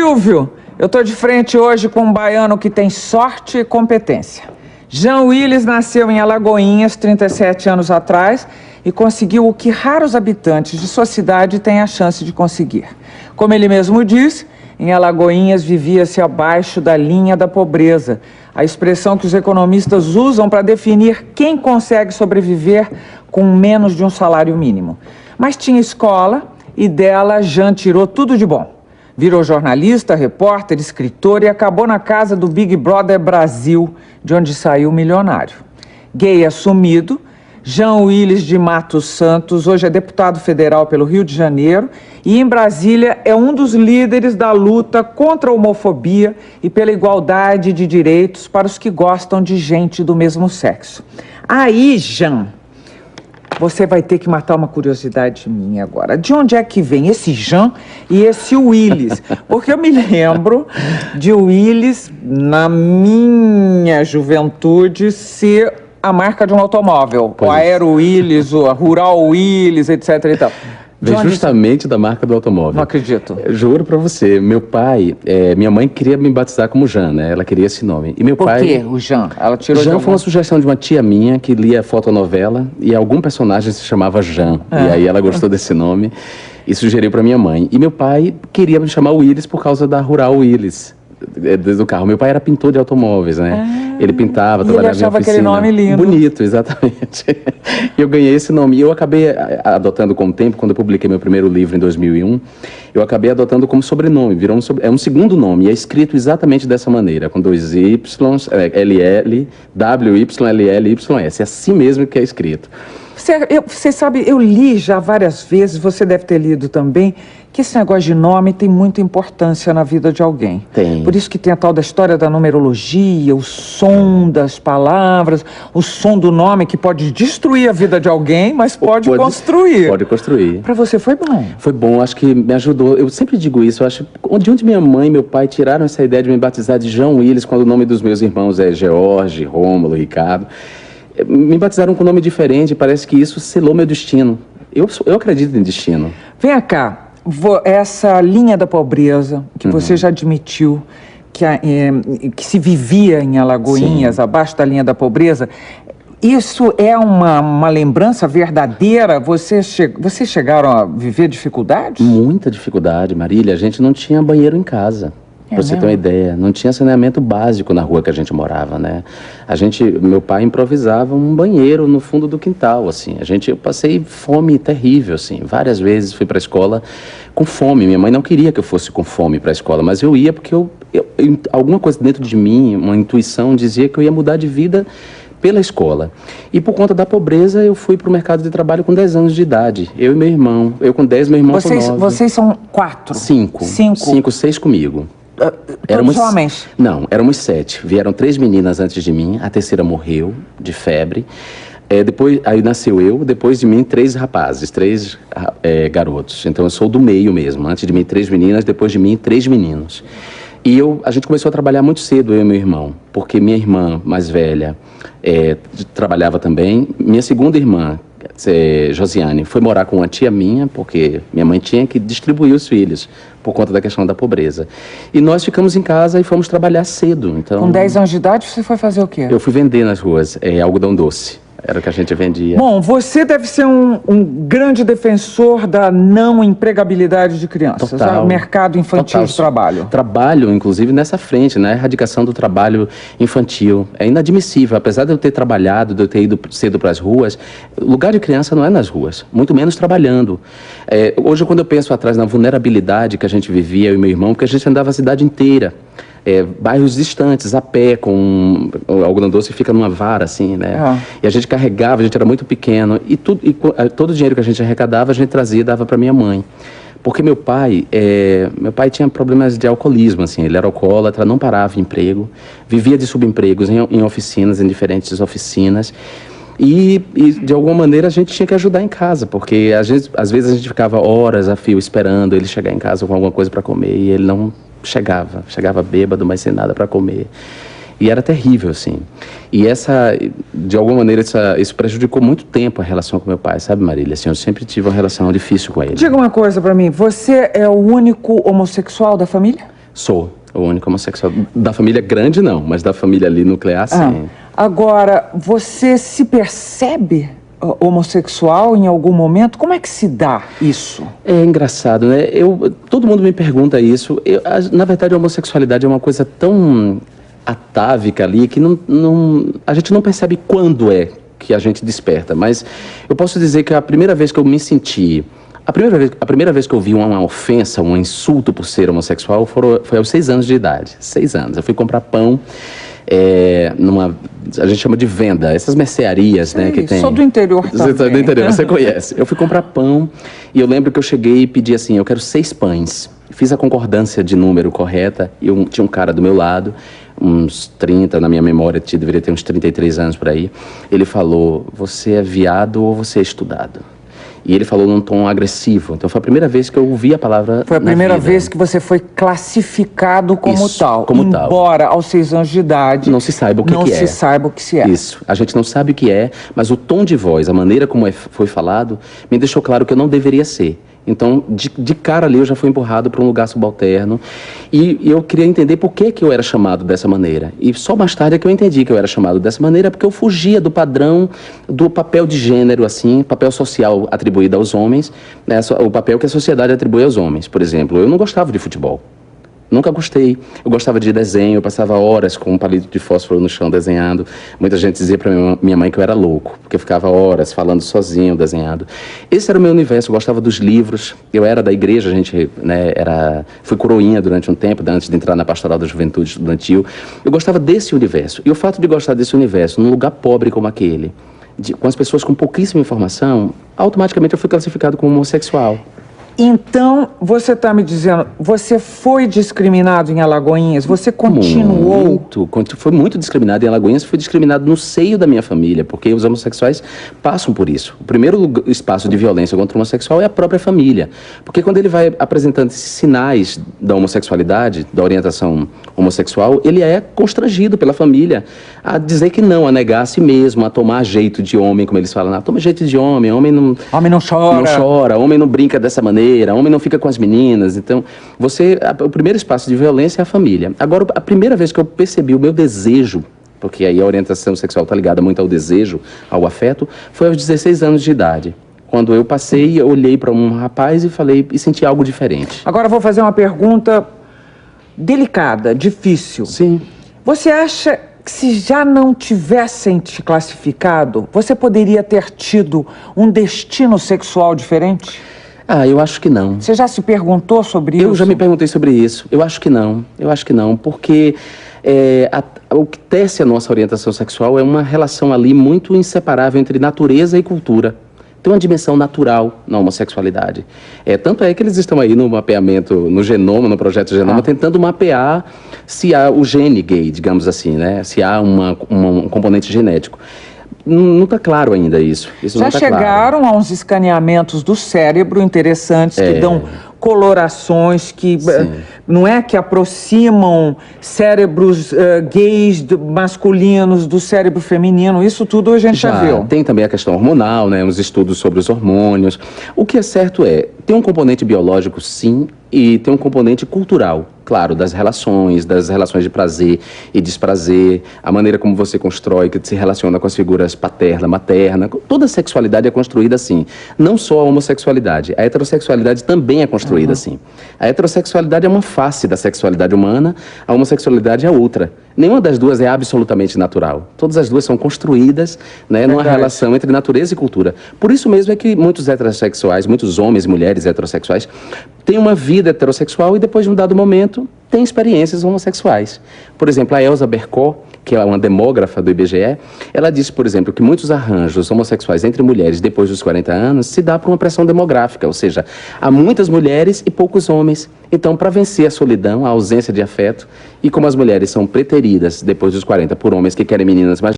Silvio, eu tô de frente hoje com um baiano que tem sorte e competência. Jean Willis nasceu em Alagoinhas 37 anos atrás e conseguiu o que raros habitantes de sua cidade têm a chance de conseguir. Como ele mesmo disse, em Alagoinhas vivia-se abaixo da linha da pobreza, a expressão que os economistas usam para definir quem consegue sobreviver com menos de um salário mínimo. Mas tinha escola e dela Jean tirou tudo de bom. Virou jornalista, repórter, escritor e acabou na casa do Big Brother Brasil, de onde saiu milionário. Gay assumido, Jean Willis de Matos Santos hoje é deputado federal pelo Rio de Janeiro e em Brasília é um dos líderes da luta contra a homofobia e pela igualdade de direitos para os que gostam de gente do mesmo sexo. Aí, Jean, você vai ter que matar uma curiosidade minha agora. De onde é que vem esse Jean e esse Willis? Porque eu me lembro de Willis, na minha juventude, ser a marca de um automóvel. O Aero Willis, o Rural Willis, etc. e tal. Vem justamente da marca do automóvel. Não acredito. Eu juro pra você, meu pai, minha mãe queria me batizar como Jean, né? Ela queria esse nome. E meu Por pai... quê, o Jean? Ela tirou Jean foi uma sugestão de uma tia minha que lia fotonovela e algum personagem se chamava Jean. E aí ela gostou desse nome e sugeriu pra minha mãe. E meu pai queria me chamar Willis por causa da Rural Willis. Do carro. Meu pai era pintor de automóveis, né? Ele pintava, trabalhava em oficina. Ele achava aquele nome lindo. Bonito, exatamente. Eu ganhei esse nome. E eu acabei adotando com o tempo, quando eu publiquei meu primeiro livro em 2001, eu acabei adotando como sobrenome. Virou um segundo nome. E é escrito exatamente dessa maneira, com 2 Ys, LL, WYLLYS. É assim mesmo que é escrito. Você sabe, eu li já várias vezes, você deve ter lido também, que esse negócio de nome tem muita importância na vida de alguém. Tem. Por isso que tem a tal da história da numerologia, o som das palavras, o som do nome que pode destruir a vida de alguém, mas pode construir. Pode construir. Pra você foi bom? Foi bom, acho que me ajudou. Eu sempre digo isso, eu acho de onde minha mãe e meu pai tiraram essa ideia de me batizar de Jean Willis, quando o nome dos meus irmãos é George, Rômulo, Ricardo. Me batizaram com um nome diferente, parece que isso selou meu destino. Eu acredito em destino. Vem cá, essa linha da pobreza, que você já admitiu que se vivia em Alagoinhas, abaixo da linha da pobreza, isso é uma lembrança verdadeira? Vocês chegaram a viver dificuldades? Muita dificuldade, Marília. A gente não tinha banheiro em casa. Pra você ter uma ideia, não tinha saneamento básico na rua que a gente morava, né? Meu pai improvisava um banheiro no fundo do quintal, assim. Eu passei fome terrível, assim. Várias vezes fui pra escola com fome. Minha mãe não queria que eu fosse com fome pra escola, mas eu ia porque alguma coisa dentro de mim, uma intuição dizia que eu ia mudar de vida pela escola. E por conta da pobreza, eu fui pro mercado de trabalho com 10 anos de idade. Eu e meu irmão. Eu com 10, meu irmão com 9. Vocês são 4? 5. 6 comigo. Todos homens? Não, éramos 7. Vieram 3 meninas antes de mim, a terceira morreu de febre. Aí nasceu eu, depois de mim 3 rapazes, 3 garotos. Então eu sou do meio mesmo. Antes de mim 3 meninas, depois de mim 3 meninos. E a gente começou a trabalhar muito cedo, eu e meu irmão, porque minha irmã mais velha trabalhava também. Minha segunda irmã, Josiane, foi morar com uma tia minha, porque minha mãe tinha que distribuir os filhos, por conta da questão da pobreza. E nós ficamos em casa e fomos trabalhar cedo. Então, com 10 anos de idade, você foi fazer o quê? Eu fui vender nas ruas, algodão doce. Era o que a gente vendia. Bom, você deve ser um grande defensor da não empregabilidade de crianças. Total. O mercado infantil de trabalho. Trabalho, inclusive, nessa frente, na erradicação do trabalho infantil. É inadmissível. Apesar de eu ter trabalhado, de eu ter ido cedo para as ruas, o lugar de criança não é nas ruas, muito menos trabalhando. Hoje, quando eu penso atrás na vulnerabilidade que a gente vivia, eu e meu irmão, porque a gente andava a cidade inteira. Bairros distantes, a pé, com o algodão doce fica numa vara, assim, né? E a gente carregava, a gente era muito pequeno. E todo o dinheiro que a gente arrecadava, a gente trazia e dava para minha mãe. Porque meu pai tinha problemas de alcoolismo, assim. Ele era alcoólatra, não parava em emprego, vivia de subempregos em oficinas, em diferentes oficinas. E, de alguma maneira, a gente tinha que ajudar em casa, porque às vezes a gente ficava horas a fio esperando ele chegar em casa com alguma coisa para comer e ele não chegava bêbado, mas sem nada para comer. E era terrível, assim. E de alguma maneira, isso prejudicou muito tempo a relação com meu pai, sabe, Marília? Assim, eu sempre tive uma relação difícil com ele. Diga uma coisa para mim, você é o único homossexual da família? Sou o único homossexual. Da família grande, não, mas da família ali nuclear, sim. Agora, você se percebe homossexual em algum momento? Como é que se dá isso? É engraçado, né? Todo mundo me pergunta isso. Na verdade, a homossexualidade é uma coisa tão atávica ali que a gente não percebe quando é que a gente desperta. Mas eu posso dizer que a primeira vez que eu me senti... A primeira vez que eu vi uma ofensa, um insulto por ser homossexual foi aos 6 anos de idade. 6 anos. Eu fui comprar pão a gente chama de venda, essas mercearias, né, que tem. Sou do interior também. Você é do interior, você conhece. Eu fui comprar pão e eu lembro que eu cheguei e pedi assim, eu quero 6 pães. Fiz a concordância de número correta e tinha um cara do meu lado, uns 30, na minha memória, deveria ter uns 33 anos por aí. Ele falou, você é viado ou você é estudado? E ele falou num tom agressivo. Então foi a primeira vez que eu ouvi a palavra. Foi a primeira vez que você foi classificado como tal. Como tal. Embora aos 6 anos de idade não se saiba o que é. Não se saiba o que se é. Isso. A gente não sabe o que é, mas o tom de voz, a maneira como foi falado, me deixou claro que eu não deveria ser. Então, de cara ali, eu já fui empurrado para um lugar subalterno e eu queria entender por que eu era chamado dessa maneira. E só mais tarde é que eu entendi que eu era chamado dessa maneira porque eu fugia do padrão, do papel de gênero, assim, papel social atribuído aos homens, né, o papel que a sociedade atribui aos homens. Por exemplo, eu não gostava de futebol. Nunca gostei. Eu gostava de desenho, eu passava horas com um palito de fósforo no chão desenhando. Muita gente dizia pra minha mãe que eu era louco, porque eu ficava horas falando sozinho, desenhando. Esse era o meu universo, eu gostava dos livros. Eu era da igreja, a gente, né, fui coroinha durante um tempo, antes de entrar na pastoral da juventude estudantil. Eu gostava desse universo. E o fato de gostar desse universo, num lugar pobre como aquele, com as pessoas com pouquíssima informação, automaticamente eu fui classificado como homossexual. Então, você está me dizendo, você foi discriminado em Alagoinhas? Você continuou? Foi muito discriminado em Alagoinhas, fui discriminado no seio da minha família, porque os homossexuais passam por isso. O primeiro espaço de violência contra o homossexual é a própria família. Porque quando ele vai apresentando esses sinais da homossexualidade, da orientação homossexual, ele é constrangido pela família a dizer que não, a negar a si mesmo, a tomar jeito de homem, como eles falam. Toma jeito de homem, homem não chora. Não chora, homem não brinca dessa maneira. Homem não fica com as meninas. Então, o primeiro espaço de violência é a família. Agora, a primeira vez que eu percebi o meu desejo, porque aí a orientação sexual está ligada muito ao desejo, ao afeto, foi aos 16 anos de idade. Quando eu passei, eu olhei para um rapaz e senti algo diferente. Agora eu vou fazer uma pergunta delicada, difícil. Sim. Você acha que se já não tivessem te classificado, você poderia ter tido um destino sexual diferente? Eu acho que não. Você já se perguntou sobre isso? Eu já me perguntei sobre isso. Eu acho que não, porque o que tece a nossa orientação sexual é uma relação ali muito inseparável entre natureza e cultura. Tem uma dimensão natural na homossexualidade. Tanto é que eles estão aí no mapeamento, no genoma, no projeto Genoma, tentando mapear se há o gene gay, digamos assim, né? Se há um componente genético. Não está claro ainda isso. Já chegaram a uns escaneamentos do cérebro interessantes que dão colorações que não é que aproximam cérebros gays masculinos do cérebro feminino. Isso tudo a gente já viu. Tem também a questão hormonal, né? Uns estudos sobre os hormônios. O que é certo tem um componente biológico, sim, e tem um componente cultural. Claro, das relações de prazer e desprazer, a maneira como você constrói, que se relaciona com as figuras paterna, materna. Toda a sexualidade é construída assim. Não só a homossexualidade, a heterossexualidade também é construída assim. A heterossexualidade é uma face da sexualidade humana, a homossexualidade é outra. Nenhuma das duas é absolutamente natural. Todas as duas são construídas, né, numa relação entre natureza e cultura. Por isso mesmo é que muitos heterossexuais, muitos homens e mulheres heterossexuais, têm uma vida heterossexual e depois de um dado momento têm experiências homossexuais. Por exemplo, a Elza Bercó, que é uma demógrafa do IBGE, ela disse, por exemplo, que muitos arranjos homossexuais entre mulheres depois dos 40 anos se dá por uma pressão demográfica, ou seja, há muitas mulheres e poucos homens. Então, para vencer a solidão, a ausência de afeto, e como as mulheres são preteridas depois dos 40 por homens que querem meninas mais